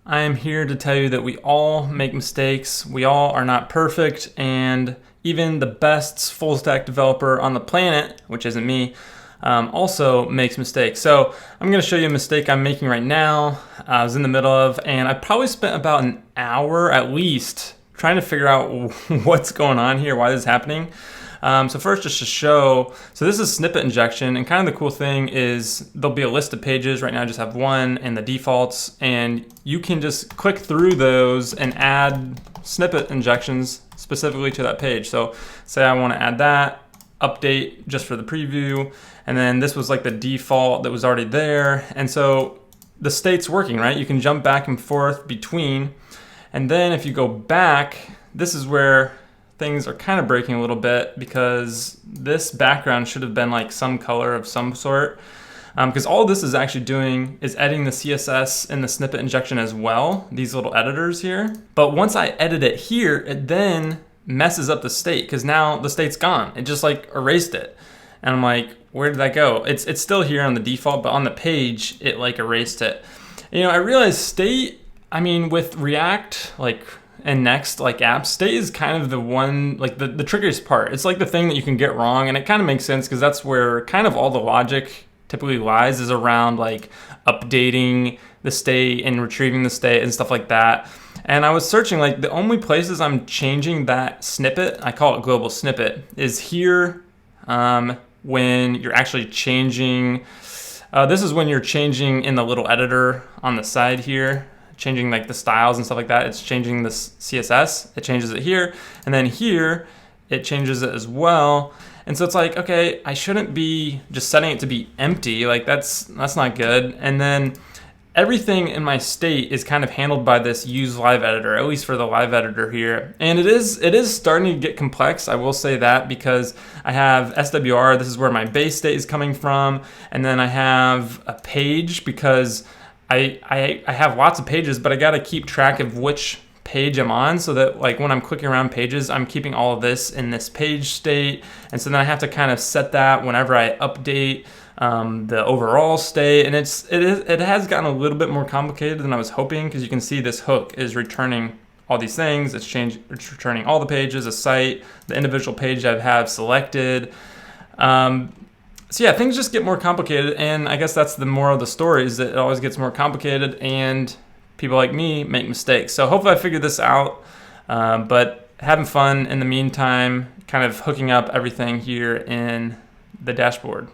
I am here to tell you that we all make mistakes. We all are not perfect, and even the best full stack developer on the planet, which isn't me, also makes mistakes. So I'm going to show you a mistake I'm making right now. I was in the middle of, and I probably spent about an hour at least trying to figure out what's going on here, why this is happening. So first, just to show, so this is snippet injection, and kind of the cool thing is there'll be a list of pages. Right now I just have one and the defaults, and you can just click through those and add snippet injections specifically to that page. So say I want to add that, update just for the preview, and then this was like the default that was already there. And so the state's working, right? You can jump back and forth between, and then if you go back, this is where things are kind of breaking a little bit, because this background should have been like some color of some sort, because all this is actually doing is editing the CSS and the snippet injection as well, these little editors here. But once I edit it here, it then messes up the state, because now the state's gone. It just like erased it. And I'm like, where did that go? It's still here on the default, but on the page, it like erased it. You know, I realized state, I mean, with React, and Next, like apps, state is kind of the one, like the trickiest part. It's like the thing that you can get wrong, and it kind of makes sense because that's where kind of all the logic typically lies, is around like updating the state and retrieving the state and stuff like that. And I was searching, like the only places I'm changing that snippet, I call it global snippet, is here when you're actually changing, this is when you're changing in the little editor on the side here, changing like the styles and stuff like that. It's changing the CSS, it changes it here, and then here it changes it as well. And so it's like, okay, I shouldn't be just setting it to be empty, like that's not good. And then everything in my state is kind of handled by this use live editor, at least for the live editor here. And it is starting to get complex, I will say that, because I have SWR, this is where my base state is coming from, and then I have a page, because I have lots of pages, but I got to keep track of which page I'm on, so that like when I'm clicking around pages, I'm keeping all of this in this page state. And so then I have to kind of set that whenever I update the overall state. And it has gotten a little bit more complicated than I was hoping, because you can see this hook is returning all these things. It's returning all the pages, a site, the individual page I have selected. So yeah, things just get more complicated, and I guess that's the moral of the story, is that it always gets more complicated, and people like me make mistakes. So hopefully I figured this out, but having fun in the meantime, kind of hooking up everything here in the dashboard.